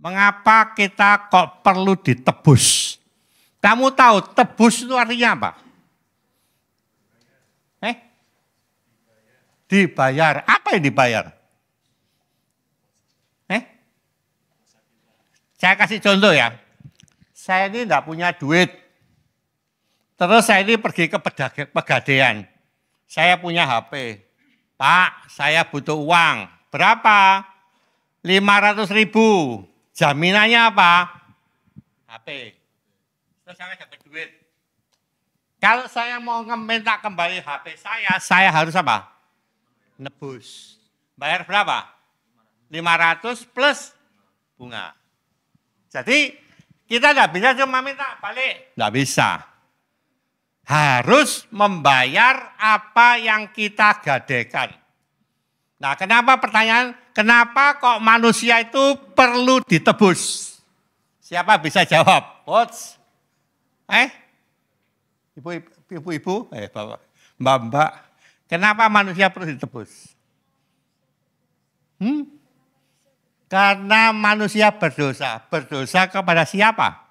Mengapa kita kok perlu ditebus? Kamu tahu tebus itu artinya apa? Dibayar. Apa yang dibayar? Saya kasih contoh ya. Saya ini tidak punya duit. Terus saya ini pergi ke Pegadaian. Saya punya HP. Pak, saya butuh uang. Berapa? 500.000. Jaminannya apa? HP. Terus saya dapat duit. Kalau saya mau minta kembali HP saya harus apa? Nebus. Bayar berapa? 500 plus bunga. Jadi kita tidak bisa cuma minta balik. Tidak bisa. Harus membayar apa yang kita gadaikan. Nah, kenapa pertanyaan, kenapa kok manusia itu perlu ditebus? Siapa bisa jawab? Coach? Ibu-ibu? Bapak, mbak-mbak. Kenapa manusia perlu ditebus? Karena manusia berdosa. Berdosa kepada siapa?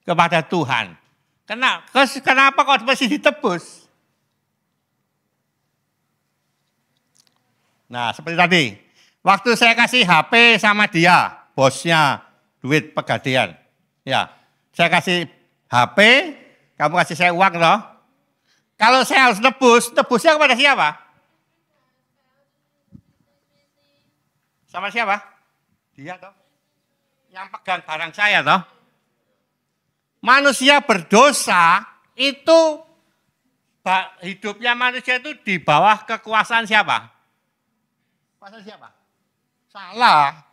Kepada Tuhan. Kenapa kok mesti ditebus? Nah, seperti tadi. Waktu saya kasih HP sama dia, bosnya, duit Pegadaian. Ya, saya kasih HP, kamu kasih saya uang loh. Kalau saya harus nebusnya kepada siapa? Sama siapa? Dia toh. Yang pegang barang saya toh. Manusia berdosa itu, hidupnya manusia itu di bawah kekuasaan siapa? Kekuasaan siapa? Salah.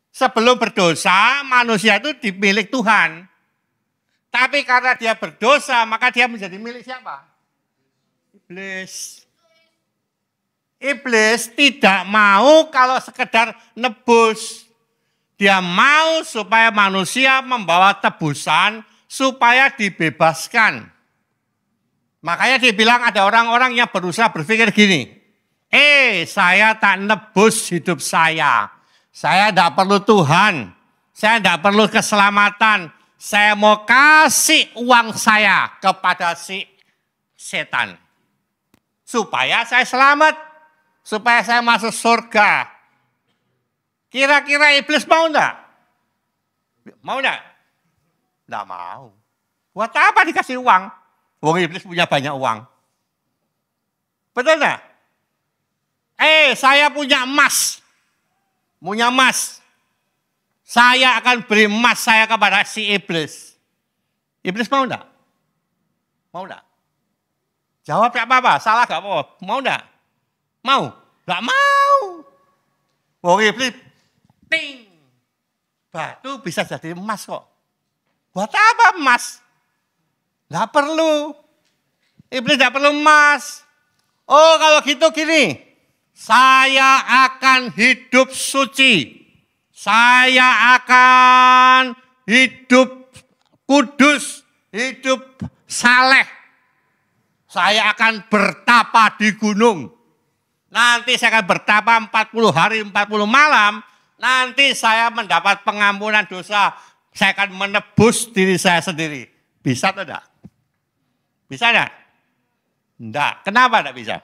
Sebelum berdosa, manusia itu dimilik Tuhan. Tapi karena dia berdosa, maka dia menjadi milik siapa? Iblis. Iblis tidak mau kalau sekedar nebus. Dia mau supaya manusia membawa tebusan supaya dibebaskan. Makanya dia bilang ada orang-orang yang berusaha berpikir gini. Saya tak nebus hidup saya. Saya tidak perlu Tuhan. Saya tidak perlu keselamatan. Saya mau kasih uang saya kepada si setan. Supaya saya selamat. Supaya saya masuk surga. Kira-kira iblis mau enggak? Mau enggak? Enggak mau. Buat apa dikasih uang? Wong iblis punya banyak uang. Betul enggak? Saya punya emas. Punya emas. Saya akan beri emas saya kepada si iblis. Iblis mau enggak? Mau enggak? Jawab enggak apa-apa, salah enggak apa-apa. Mau enggak? Mau? Enggak mau. Wong iblis, ting. Batu bisa jadi emas kok. Buat apa emas? Enggak perlu. Iblis enggak perlu emas. Oh kalau gitu gini. Saya akan hidup suci. Saya akan hidup kudus. Hidup saleh. Saya akan bertapa di gunung. Nanti saya akan bertapa 40 hari, 40 malam. Nanti saya mendapat pengampunan dosa. Saya akan menebus diri saya sendiri. Bisa atau enggak? Bisa enggak? Enggak. Kenapa enggak bisa?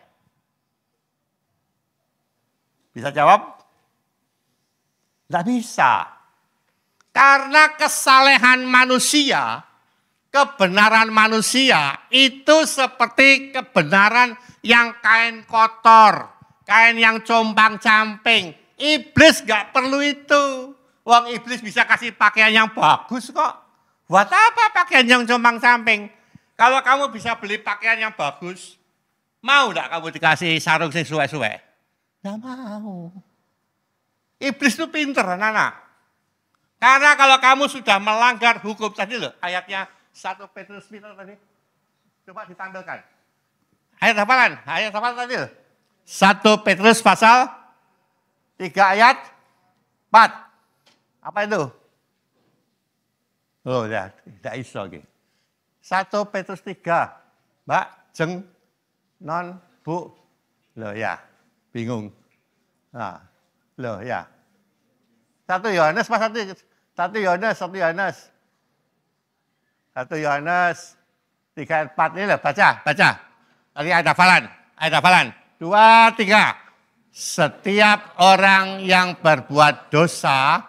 Bisa jawab? Enggak bisa. Karena kesalehan manusia, kebenaran manusia itu seperti kebenaran yang kain kotor, kain yang compang-camping. Iblis gak perlu itu. Wong iblis bisa kasih pakaian yang bagus kok. Buat apa pakaian yang compang-camping? Kalau kamu bisa beli pakaian yang bagus, mau gak kamu dikasih sarung sing suwe-suwe? Gak mau. Iblis itu pinter, anak-anak. Karena kalau kamu sudah melanggar hukum tadi loh, ayatnya 1 Petrus tadi. Coba ditampilkan. Ayat hafalan tadi loh. 1 Petrus pasal 3 ayat 4. Apa itu? Oh ya, tidak iso lagi. 1 Petrus 3. Mbak, jeng, non, bu. Loh ya, bingung. Nah, loh ya. 1 Yohanes pas 1 Yohanes 3 ayat 4 ini loh, baca. Lagi ayat hafalan. 2, 3. Setiap orang yang berbuat dosa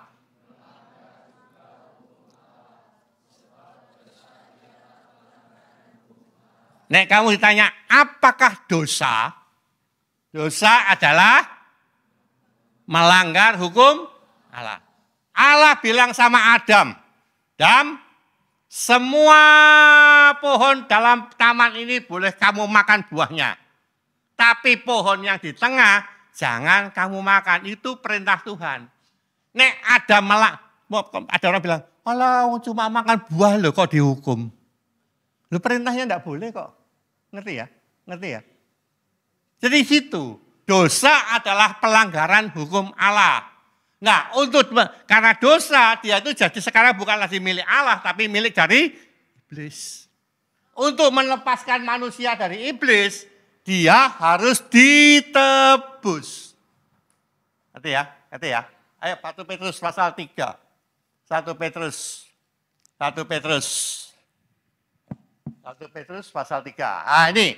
nek kamu ditanya apakah dosa? Dosa adalah melanggar hukum Allah. Allah bilang sama Adam, semua pohon dalam taman ini boleh kamu makan buahnya. Tapi pohon yang di tengah jangan kamu makan, itu perintah Tuhan. Nek ada orang bilang, "Alah, cuma makan buah loh kok dihukum." Loh, perintahnya enggak boleh kok. Ngerti ya? Jadi situ, dosa adalah pelanggaran hukum Allah. Nah, karena dosa dia itu jadi sekarang bukan lagi milik Allah tapi milik dari iblis. Untuk melepaskan manusia dari iblis, dia harus ditebus. Ngerti ya? Ayo 1 Petrus pasal 3. 1 Petrus pasal 3. Ah, ini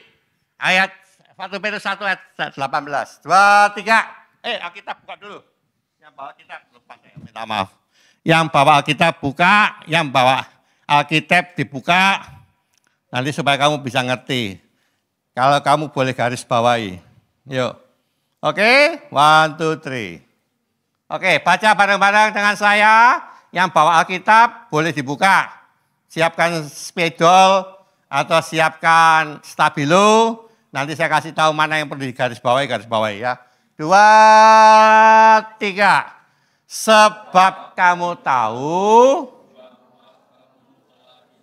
ayat 1 Petrus 1 ayat 18. 2, 3. Kita buka dulu. Yang bawa Alkitab lupa saya, minta maaf. Yang bawa Alkitab buka, yang bawa Alkitab dibuka. Nanti supaya kamu bisa ngerti. Kalau kamu boleh garis bawahi. Yuk. Oke, 1, 2, 3. Oke, baca bareng-bareng dengan saya. Yang bawa Alkitab boleh dibuka. Siapkan spidol atau siapkan stabilo. Nanti saya kasih tahu mana yang perlu digaris bawahi ya. 2, 3. Sebab kamu tahu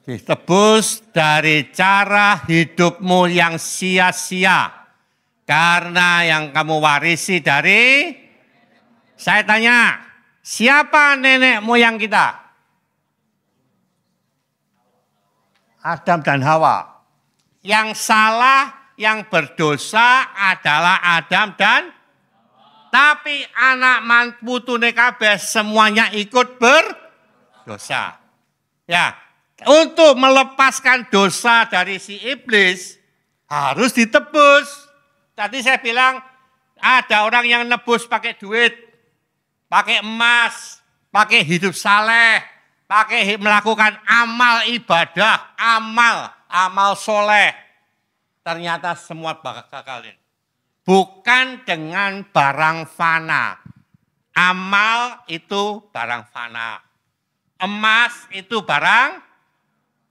ditebus dari cara hidupmu yang sia-sia. Karena yang kamu warisi dari, saya tanya, siapa nenek moyang kita? Adam dan Hawa. Yang salah, yang berdosa adalah Adam dan tapi anak putune kabeh semuanya ikut berdosa. Ya, untuk melepaskan dosa dari si iblis harus ditebus. Tadi saya bilang ada orang yang nebus pakai duit, pakai emas, pakai hidup saleh, pakai melakukan amal ibadah, amal soleh. Ternyata semua gagalin. Bukan dengan barang fana. Amal itu barang fana. Emas itu barang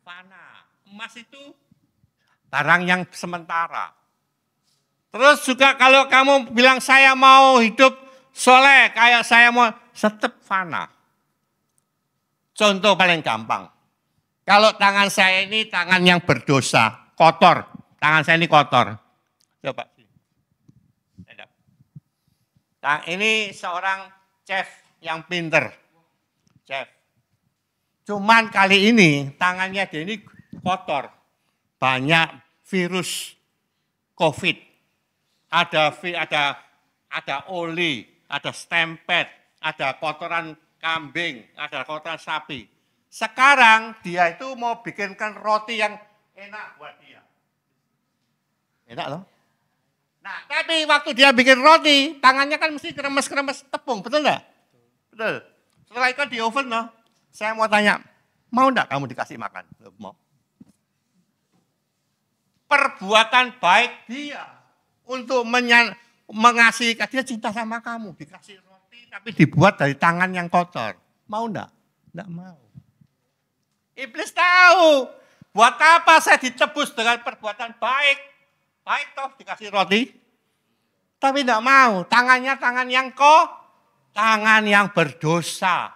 fana. Emas itu barang yang sementara. Terus juga kalau kamu bilang saya mau hidup soleh, kayak saya mau tetap fana. Contoh paling gampang. Kalau tangan saya ini tangan yang berdosa, kotor. Tangan saya ini kotor. Coba. Nah, ini seorang chef yang pinter. Chef. Cuman kali ini tangannya dia ini kotor. Banyak virus COVID. Ada oli, ada stempet, ada kotoran kambing, ada kotoran sapi. Sekarang dia itu mau bikinkan roti yang enak buat dia. Enak loh. Nah, tapi waktu dia bikin roti, tangannya kan mesti kremes-kremes tepung, betul enggak? Betul. Setelah itu di oven loh. Saya mau tanya, mau enggak kamu dikasih makan? Mau. Perbuatan baik dia untuk mengasihi, dia cinta sama kamu, dikasih roti tapi dibuat dari tangan yang kotor. Mau enggak? Enggak mau. Iblis tahu, buat apa saya ditebus dengan perbuatan baik? Baik toh dikasih roti, tapi tidak mau. Tangannya tangan yang berdosa.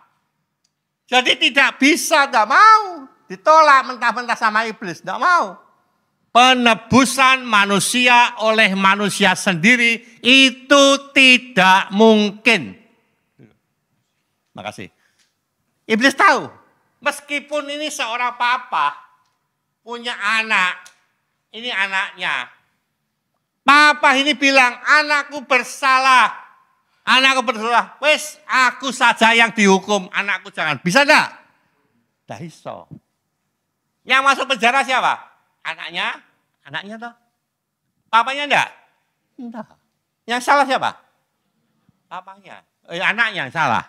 Jadi tidak bisa, tidak mau. Ditolak mentah-mentah sama iblis, tidak mau. Penebusan manusia oleh manusia sendiri itu tidak mungkin. Makasih. Iblis tahu, meskipun ini seorang papa punya anak, ini anaknya. Papa ini bilang, anakku bersalah. Anakku berdosa, wis aku saja yang dihukum, anakku jangan. Bisa enggak? Tidak bisa. Yang masuk penjara siapa? Anaknya? Anaknya toh? Papanya enggak? Enggak. Yang salah siapa? Papanya. Anaknya yang salah.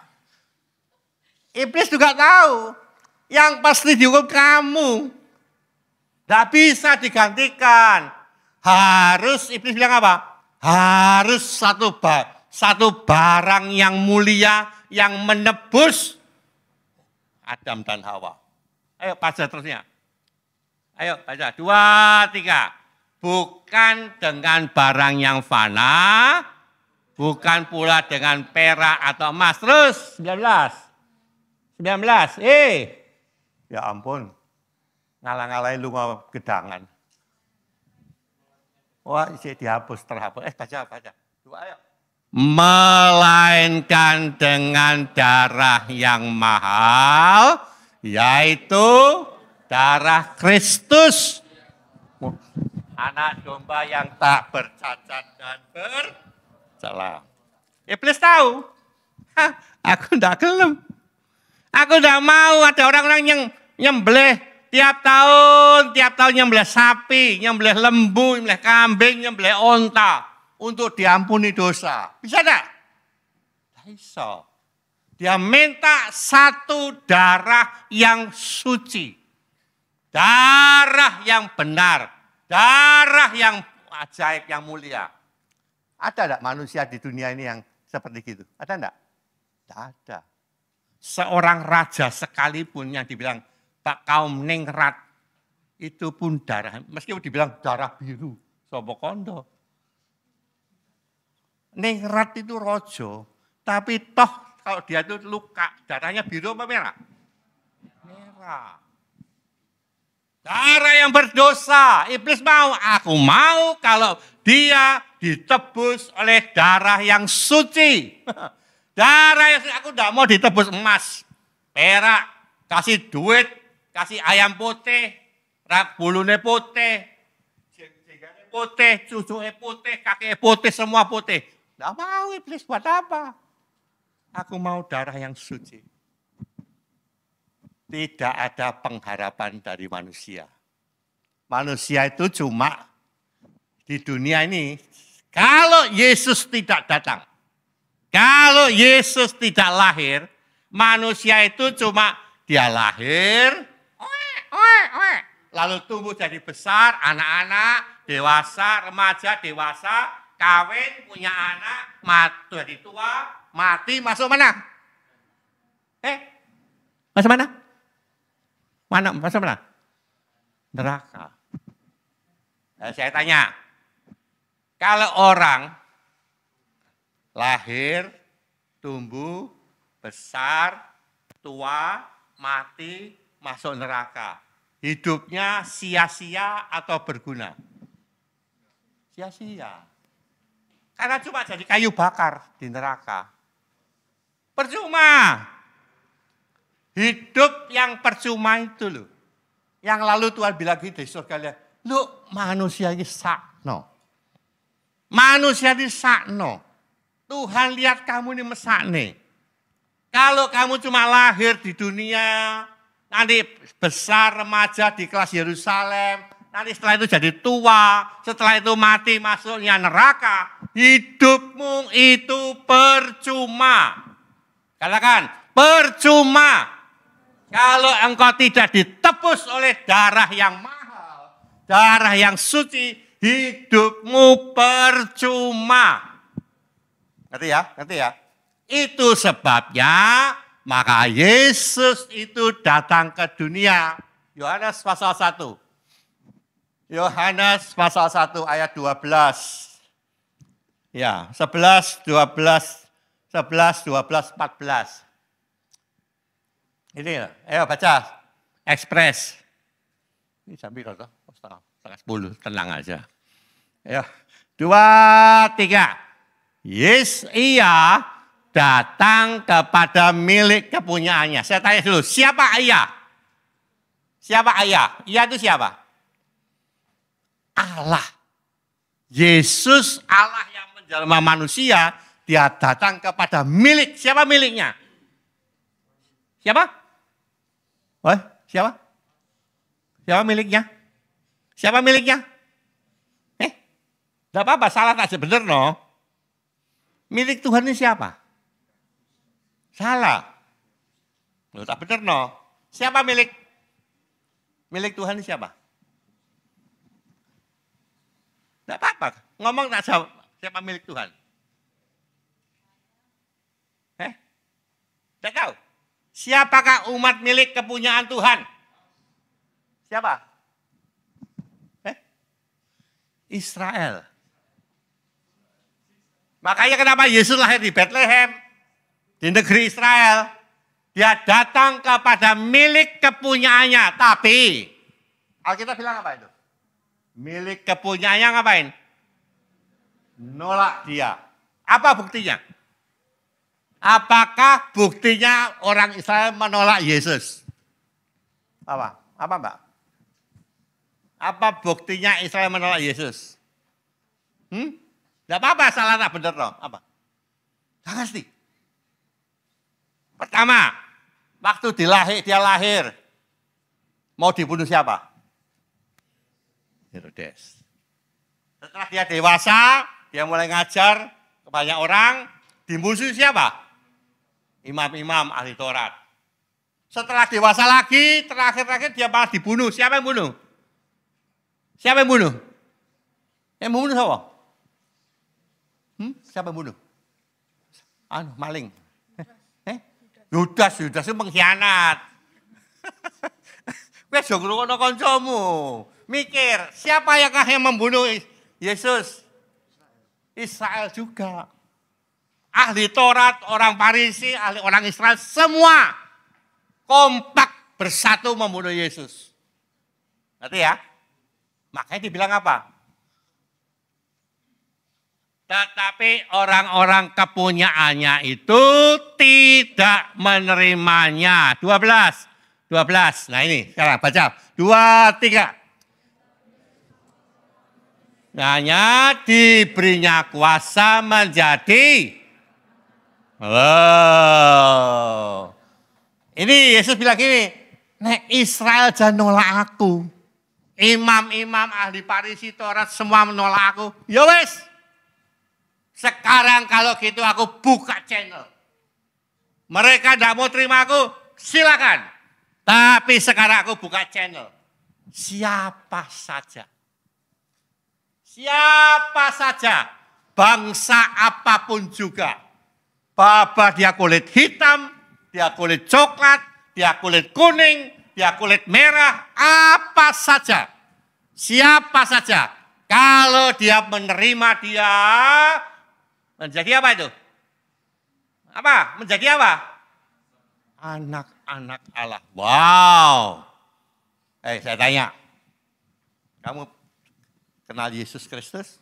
Iblis juga tahu. Yang pasti dihukum kamu. Tidak bisa digantikan. Harus, iblis bilang apa? Harus satu barang yang mulia yang menebus Adam dan Hawa. Ayo baca terusnya. Ayo baca. 2, 3. Bukan dengan barang yang fana, bukan pula dengan perak atau emas. Terus 19. Ya ampun. Ngalang-ngalain lu mau gedangan. Wah, isi dihapus, terhapus. Baca. 2, ayo. Melainkan dengan darah yang mahal, yaitu darah Kristus. Anak domba yang tak bercacat dan bercela. Iblis tahu. Aku tidak gelem. Aku tidak mau ada orang-orang yang nyembelih tiap tahun nyembelih sapi, nyembelih lembu, nyembelih kambing, nyembelih onta untuk diampuni dosa. Bisa tidak? Tidak bisa. Dia minta satu darah yang suci. Darah yang benar. Darah yang ajaib, yang mulia. Ada tidak manusia di dunia ini yang seperti itu? Ada tidak? Tidak ada. Seorang raja sekalipun yang dibilang Pak kaum ningrat, itu pun darah, meskipun dibilang darah biru, sopo kondo. Ningrat itu rojo, tapi toh kalau dia itu luka, darahnya biru apa merah? Merah. Darah yang berdosa, iblis mau, aku mau kalau dia ditebus oleh darah yang suci. Darah yang suci, aku tidak mau ditebus emas, perak, kasih duit, kasih ayam putih, rak bulunya putih, jengganya putih, cucunya putih, kakinya putih, semua putih. Tidak mau iblis, buat apa? Aku mau darah yang suci. Tidak ada pengharapan dari manusia. Manusia itu cuma di dunia ini, kalau Yesus tidak datang, kalau Yesus tidak lahir, manusia itu cuma dia lahir, lalu tumbuh jadi besar, anak-anak, dewasa, remaja, dewasa, kawin, punya anak, mati jadi tua, mati, masuk mana? Masuk mana? Masuk mana? Neraka. Saya tanya, kalau orang lahir, tumbuh, besar, tua, mati, masuk neraka. Hidupnya sia-sia atau berguna? Sia-sia. Karena cuma jadi kayu bakar di neraka. Percuma. Hidup yang percuma itu loh. Yang lalu Tuhan bilang gitu di surga, lu manusia ini sakno. Manusia ini sakno. Tuhan lihat kamu ini mesakne. Kalau kamu cuma lahir di dunia, nanti besar remaja di kelas Yerusalem, nanti setelah itu jadi tua, setelah itu mati masuknya neraka, hidupmu itu percuma. Katakan, percuma. Kalau engkau tidak ditebus oleh darah yang mahal, darah yang suci, hidupmu percuma. Ngerti ya? Itu sebabnya maka Yesus itu datang ke dunia. Yohanes pasal 1. Yohanes pasal 1 ayat 12. Ya, 11, 12, 14. Ini, ayo baca. Ekspres. Ini jam berapa? Setengah 10, tenang aja. Ayo, 2, 3. Ia datang kepada milik kepunyaannya. Saya tanya dulu, siapa ayah? Siapa ayah? Ia itu siapa? Allah. Yesus Allah yang menjelma manusia dia datang kepada milik. Siapa miliknya? Siapa? Wah, siapa? Siapa miliknya? Siapa miliknya? Tidak apa-apa, salah tak benar, no. Milik Tuhan ini siapa? Salah. Loh, tak benar, no. Siapa milik? Milik Tuhan ini siapa? Tidak apa-apa, ngomong tak jawab. Siapa milik Tuhan? Tidak tahu. Siapakah umat milik kepunyaan Tuhan? Siapa? Israel. Makanya kenapa Yesus lahir di Bethlehem, di negeri Israel. Dia datang kepada milik kepunyaannya. Tapi, Alkitab bilang apa itu? Milik kepunyaannya ngapain? Nolak dia. Apa buktinya? Apakah buktinya orang Israel menolak Yesus? Apa? Apa, Mbak? Apa buktinya Israel menolak Yesus? Tidak apa-apa, salah tak benar dong. Apa? Gak ngerti. Pertama, waktu dia lahir, mau dibunuh siapa? Herodes. Setelah dia dewasa, dia mulai ngajar ke banyak orang, dimusuhi siapa? Imam-imam ahli Taurat. Setelah dewasa lagi, terakhir-terakhir dia malah dibunuh. Siapa yang bunuh? Siapa yang bunuh? Yang membunuh siapa? Siapa yang bunuh? Maling. Yudas itu pengkhianat. Wes yo ngrungokno kancamu. Mikir, siapa yang membunuh Yesus? Israel juga. Ahli Taurat, orang Farisi, orang Israel, semua kompak bersatu membunuh Yesus. Ngerti ya? Makanya dibilang apa? Tetapi orang-orang kepunyaannya itu tidak menerimanya. 12. Nah ini sekarang baca. 2, 3. Hanya diberinya kuasa menjadi. Oh. Ini Yesus bilang gini. Nek Israel jangan nolak aku. Imam-imam ahli Farisi Taurat semua menolak aku. Ya wes. Sekarang kalau gitu aku buka channel. Mereka tidak mau terima aku, silakan. Tapi sekarang aku buka channel. Siapa saja. Siapa saja. Bangsa apapun juga. Baba dia kulit hitam, dia kulit coklat, dia kulit kuning, dia kulit merah, apa saja. Siapa saja. Kalau dia menerima dia, menjadi apa itu? Apa? Menjadi apa? Anak-anak Allah. Wow. Saya tanya. Kamu kenal Yesus Kristus?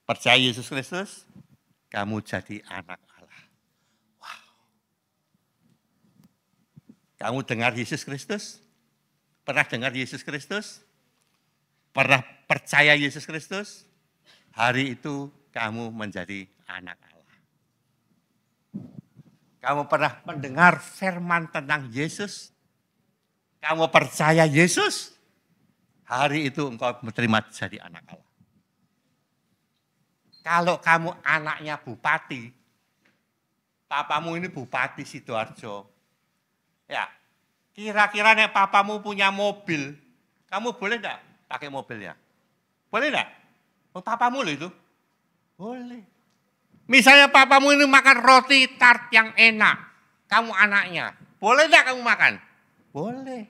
Percaya Yesus Kristus? Kamu jadi anak Allah. Wow. Kamu dengar Yesus Kristus? Pernah dengar Yesus Kristus? Pernah percaya Yesus Kristus? Hari itu kamu menjadi anak Allah. Kamu pernah mendengar firman tentang Yesus? Kamu percaya Yesus? Hari itu engkau menerima jadi anak Allah. Kalau kamu anaknya bupati, papamu ini bupati Sidoarjo. Ya, kira-kira nek papamu punya mobil, kamu boleh enggak pakai mobilnya? Boleh enggak? Papamu loh itu. Boleh. Misalnya papamu ini makan roti tart yang enak. Kamu anaknya. Boleh enggak kamu makan? Boleh.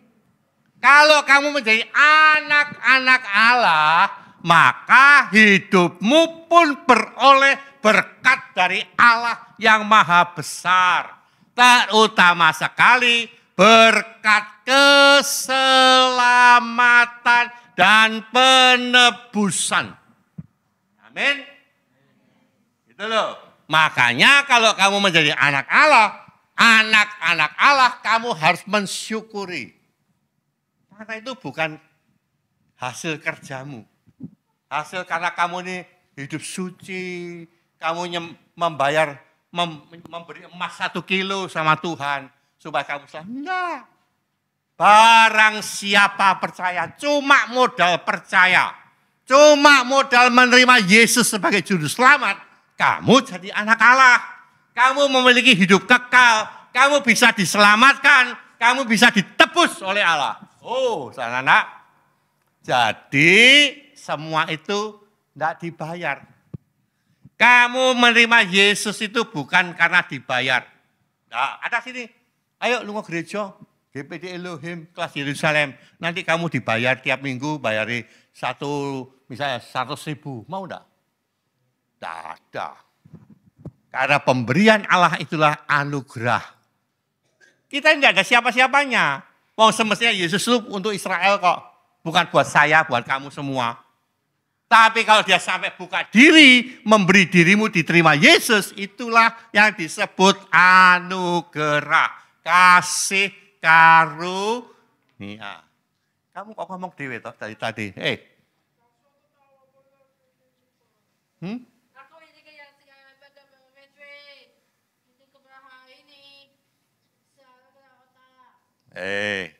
Kalau kamu menjadi anak-anak Allah, maka hidupmu pun beroleh berkat dari Allah yang maha besar. Terutama sekali berkat keselamatan dan penebusan. Amin. Itu loh. Makanya kalau kamu menjadi anak-anak Allah, kamu harus mensyukuri. Karena itu bukan hasil kerjamu. Hasil karena kamu ini hidup suci, memberi emas 1 kilo sama Tuhan supaya kamu selamat. Enggak. Barang siapa percaya, cuma modal percaya, cuma modal menerima Yesus sebagai juru selamat, kamu jadi anak Allah. Kamu memiliki hidup kekal, kamu bisa diselamatkan, kamu bisa ditebus oleh Allah. Oh, anak-anak. Jadi semua itu tidak dibayar. Kamu menerima Yesus itu bukan karena dibayar. Nah, ada sini, ayo lu mau gereja, GPD Elohim, kelas Yerusalem. Nanti kamu dibayar tiap minggu, bayari misalnya 100.000. Mau enggak? Tidak ada. Karena pemberian Allah itulah anugerah. Kita tidak ada siapa-siapanya. Wong semestinya Yesus itu untuk Israel kok. Bukan buat saya, buat kamu semua. Tapi kalau dia sampai buka diri, memberi dirimu diterima Yesus, itulah yang disebut anugerah. Kasih karunia. Kamu kok ngomong dewe toh dari tadi?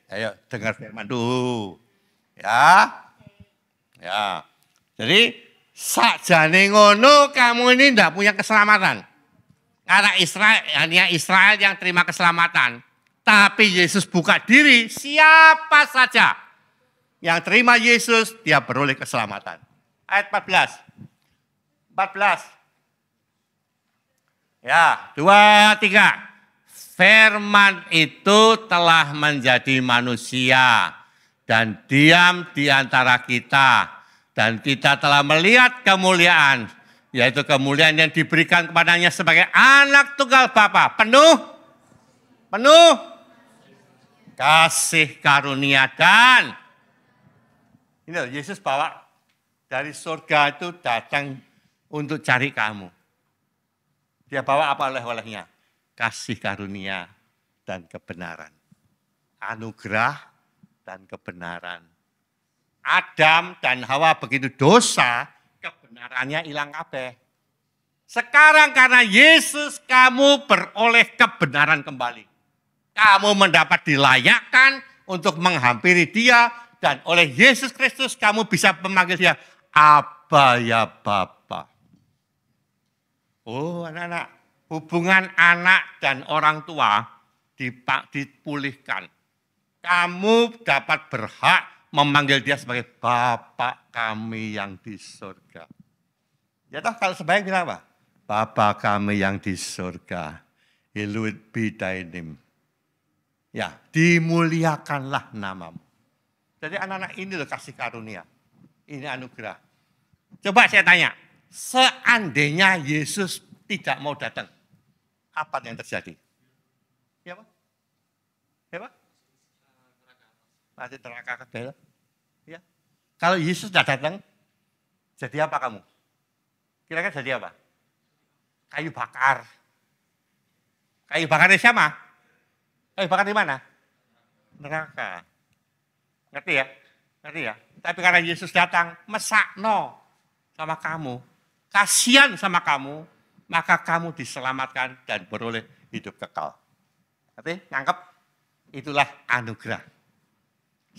Ayo dengar firman dulu. Ya. Jadi sakjane ngono kamu ini tidak punya keselamatan. Karena hanya Israel yang terima keselamatan. Tapi Yesus buka diri, siapa saja yang terima Yesus, dia beroleh keselamatan. Ayat 14. Ya, 2, 3. Firman itu telah menjadi manusia dan diam di antara kita. Dan kita telah melihat kemuliaan, yaitu kemuliaan yang diberikan kepadanya sebagai anak tunggal Bapa. Penuh kasih karunia dan ini loh, Yesus bawa dari surga itu datang untuk cari kamu. Dia bawa apa oleh-olehnya? Kasih karunia dan kebenaran. Anugerah dan kebenaran. Adam dan Hawa begitu dosa, kebenarannya hilang kabeh. Sekarang karena Yesus kamu beroleh kebenaran kembali. Kamu mendapat dilayakkan untuk menghampiri Dia dan oleh Yesus Kristus kamu bisa memanggil Dia Abba ya Bapa. Oh anak-anak, hubungan anak dan orang tua dipulihkan. Kamu dapat berhak memanggil Dia sebagai Bapa kami yang di surga. Ya toh kalau sebaik bilang apa? Bapa kami yang di surga, hallowed be thy name. Ya, dimuliakanlah namamu. Jadi anak-anak ini loh kasih karunia. Ini anugerah. Coba saya tanya, seandainya Yesus tidak mau datang, apa yang terjadi? Ya Pak? Ya Pak? Masih neraka kedel. Ya. Kalau Yesus tidak datang, jadi apa kamu? Kira-kira jadi apa? Kayu bakar. Kayu bakar di siapa? Kayu bakar di mana? Neraka. Ngerti ya? Ngerti ya? Tapi karena Yesus datang, mesakno sama kamu, kasihan sama kamu, maka kamu diselamatkan dan beroleh hidup kekal. Ngerti? Nangkep? Itulah anugerah.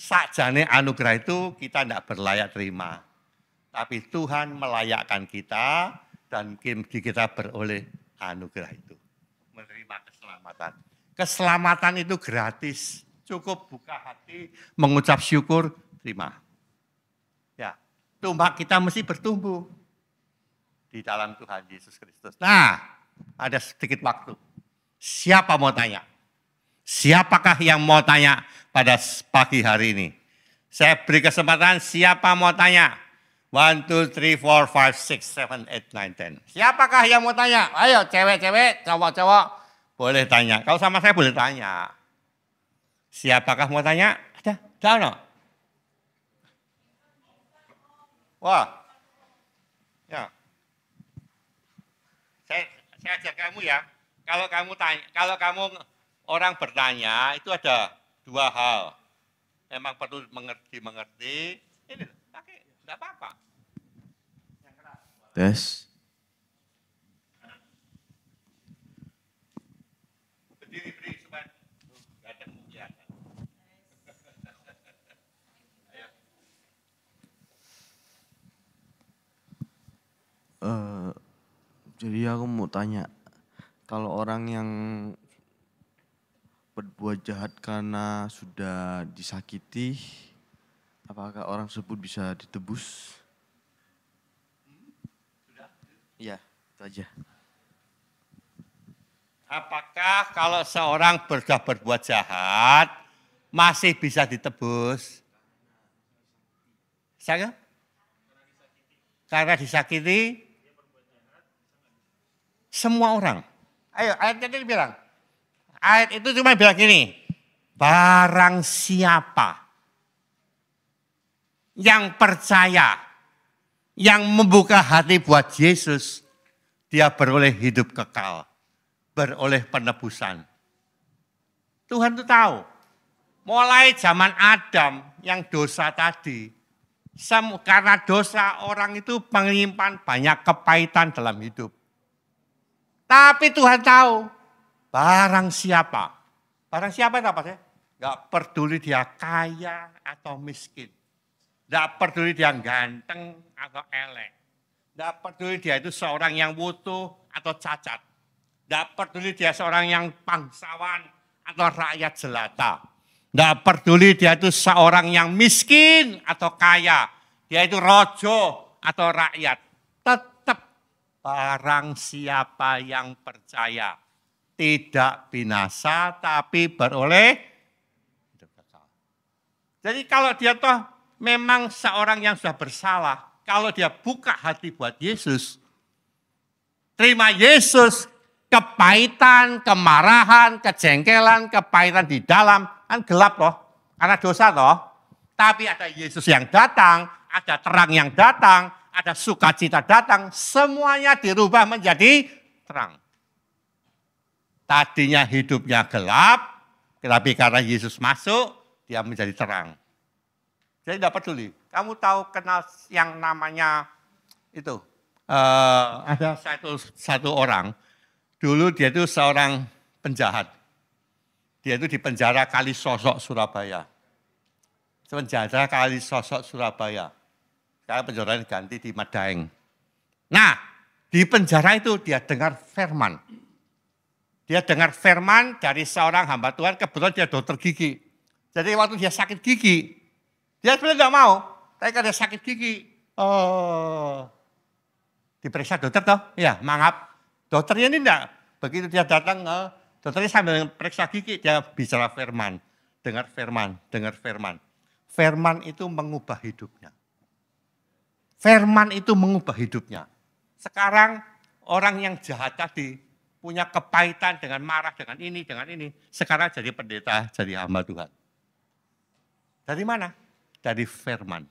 Sakjane anugerah itu kita tidak berlayak terima. Tapi Tuhan melayakkan kita dan kita beroleh anugerah itu. Menerima keselamatan. Keselamatan itu gratis. Cukup buka hati, mengucap syukur, terima. Ya, tumbuh kita mesti bertumbuh di dalam Tuhan Yesus Kristus. Nah, ada sedikit waktu. Siapa mau tanya? Siapakah yang mau tanya pada pagi hari ini? Saya beri kesempatan, siapa mau tanya? 1, 2, 3, 4, 5, 6, 7, 8, 9, 10. Siapakah yang mau tanya? Ayo cewek-cewek, cowok-cowok, boleh tanya. Kalau sama saya boleh tanya. Siapakah mau tanya? Ada? Ada? Wah. Ya. Saya ajar kamu ya. Kalau kamu orang bertanya itu ada 2 hal. Memang perlu mengerti. Ini pakai, enggak apa-apa. Tes. Jadi aku mau tanya, kalau orang yang berbuat jahat karena sudah disakiti, apakah orang tersebut bisa ditebus? Iya, itu aja. Apakah kalau seorang sudah berbuat jahat, masih bisa ditebus? Saya? Karena disakiti? Semua orang. Ayo, ayatnya tadi bilang. Ayat itu cuma bilang gini, barang siapa yang percaya, yang membuka hati buat Yesus, dia beroleh hidup kekal, beroleh penebusan. Tuhan itu tahu, mulai zaman Adam yang dosa tadi, karena dosa orang itu menyimpan banyak kepahitan dalam hidup. Tapi Tuhan tahu, barang siapa itu apa sih? Gak peduli dia kaya atau miskin. Gak peduli dia ganteng atau elek. Gak peduli dia itu seorang yang butuh atau cacat. Gak peduli dia seorang yang bangsawan atau rakyat jelata. Gak peduli dia itu seorang yang miskin atau kaya. Dia itu rojo atau rakyat. Tetap barang siapa yang percaya tidak binasa tapi beroleh hidup kekal. Jadi kalau dia toh memang seorang yang sudah bersalah, kalau dia buka hati buat Yesus, terima Yesus, kepahitan, kemarahan, kejengkelan, kepahitan di dalam, kan gelap loh, karena dosa toh. Tapi ada Yesus yang datang, ada terang yang datang, ada sukacita datang, semuanya dirubah menjadi terang. Tadinya hidupnya gelap, tapi karena Yesus masuk, dia menjadi terang. Jadi tidak peduli. Kamu tahu kenal yang namanya itu, ada satu orang, dulu dia itu seorang penjahat. Dia itu di penjara Kalisosok, Surabaya. Penjara Kalisosok, Surabaya. Sekarang penjaranya ganti di Madaeng. Nah, di penjara itu dia dengar firman. Dia dengar firman dari seorang hamba Tuhan, kebetulan dia dokter gigi. Jadi waktu dia sakit gigi, dia sebenarnya tidak mau. Tapi karena dia sakit gigi, diperiksa dokter toh? Ya, mangap. Dokternya ini enggak. Begitu dia datang, dokternya sambil periksa gigi, dia bicara firman. Dengar firman, dengar firman. Firman itu mengubah hidupnya. Firman itu mengubah hidupnya. Sekarang orang yang jahat tadi punya kepahitan dengan marah, dengan ini. Sekarang jadi pendeta, jadi hamba Tuhan. Dari mana? Dari firman.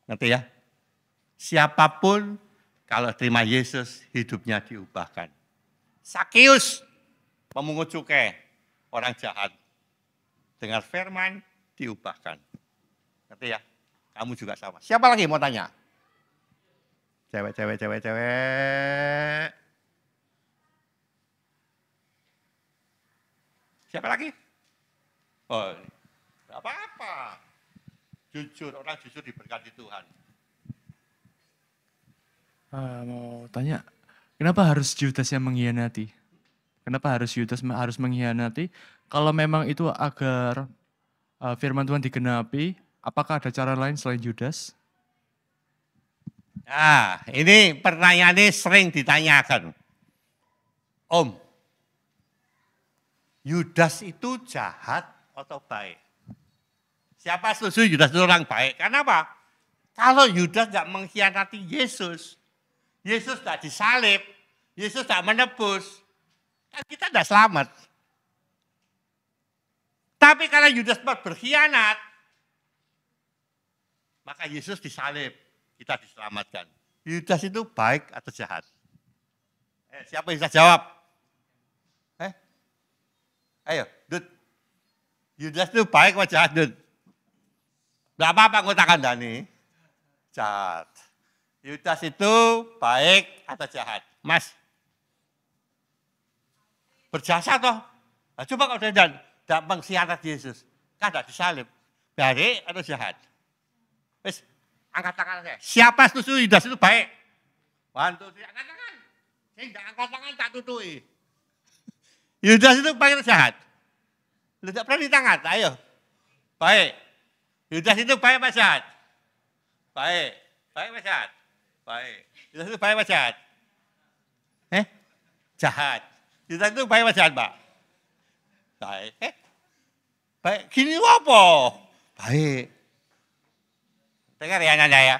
Ngerti ya? Siapapun kalau terima Yesus, hidupnya diubahkan. Sakeus, pemungut cukai, orang jahat. Dengar firman, diubahkan. Ngerti ya? Kamu juga sama. Siapa lagi mau tanya? Cewek. Siapa lagi? Oh, tidak apa-apa. Jujur, orang jujur diberkati Tuhan. Mau tanya, kenapa harus Yudas yang mengkhianati? Kenapa harus Yudas harus mengkhianati? Kalau memang itu agar firman Tuhan digenapi, apakah ada cara lain selain Yudas? Nah, ini pertanyaannya sering ditanyakan. Om, Yudas itu jahat atau baik? Siapa setuju Yudas itu orang baik? Karena apa? Kalau Yudas tidak mengkhianati Yesus, Yesus tidak disalib, Yesus tidak menebus, kan kita tidak selamat. Tapi karena Yudas berkhianat, maka Yesus disalib, kita diselamatkan. Yudas itu baik atau jahat? Siapa yang bisa jawab? Ayo, Dud. Yudas itu baik atau jahat, Dud? Tidak apa-apa, aku tak kandani. Jahat. Yudas itu baik atau jahat? Mas? Berjasa toh? Nah, coba kalau dia tidak mengkhianati Yesus, kan tidak disalib. Baik atau jahat? Wes, angkat tangan saya. Siapa setuju Yudas itu baik? Bantu, angkat tangan. Saya tidak angkat tangan, tak tutui. Yudas itu paling jahat. Lu tidak pernah ditangkat, ayo. Baik. Yudas itu baik apa jahat? Baik. Baik apa jahat? Baik. Yudas itu baik apa jahat? Jahat. Yudas itu baik apa jahat, Pak? Baik. Baik. Gini apa? Baik. Dengar ya Nanda ya.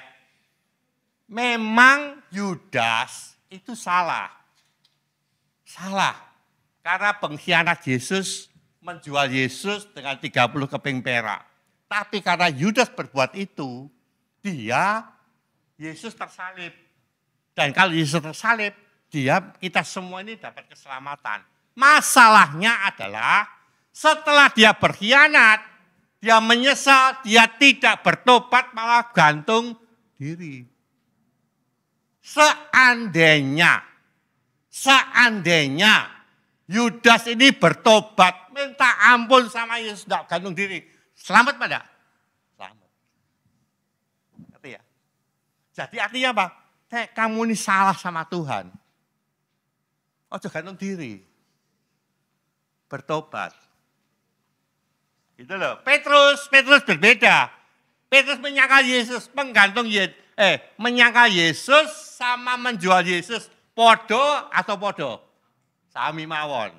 Memang Yudas itu salah. Salah. Karena pengkhianat Yesus menjual Yesus dengan 30 keping perak. Tapi karena Yudas berbuat itu, Yesus tersalib. Dan kalau Yesus tersalib, kita semua ini dapat keselamatan. Masalahnya adalah setelah dia berkhianat, dia menyesal, dia tidak bertobat, malah gantung diri. Seandainya Yudas ini bertobat, minta ampun sama Yesus, tidak gantung diri. Selamat pada? Selamat. Ngerti ya? Jadi artinya apa? Kamu ini salah sama Tuhan. Ojo gantung diri. Bertobat. Itu loh. Petrus berbeda. Petrus menyangkal Yesus, menyangkal Yesus sama menjual Yesus. Podo atau podo? Sami mawon.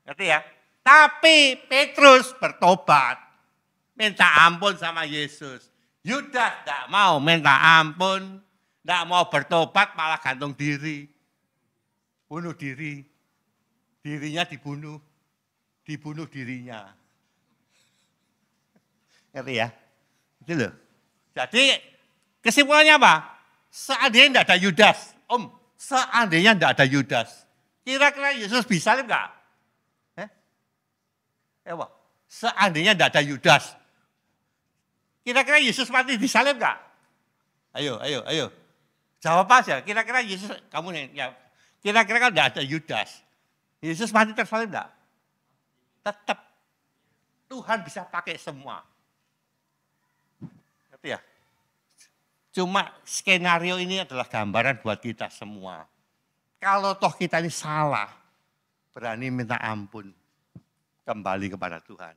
Ngerti ya? Tapi Petrus bertobat. Minta ampun sama Yesus. Yudas tidak mau minta ampun. Tidak mau bertobat, malah gantung diri. Bunuh diri. Dirinya dibunuh. Dibunuh dirinya. Ngerti ya? Itu loh. Jadi kesimpulannya apa? Seandainya tidak ada Yudas. Seandainya tidak ada Yudas, kira-kira Yesus bisa enggak? Seandainya tidak ada Yudas, kira-kira Yesus mati disalib enggak? Ayo. Jawab aja. Kira-kira Yesus, kamu nih, ya. Kira-kira kalau tidak ada Yudas, Yesus mati tersalib enggak? Tetap. Tuhan bisa pakai semua. Ngerti ya? Cuma skenario ini adalah gambaran buat kita semua. Kalau toh kita ini salah, berani minta ampun, kembali kepada Tuhan.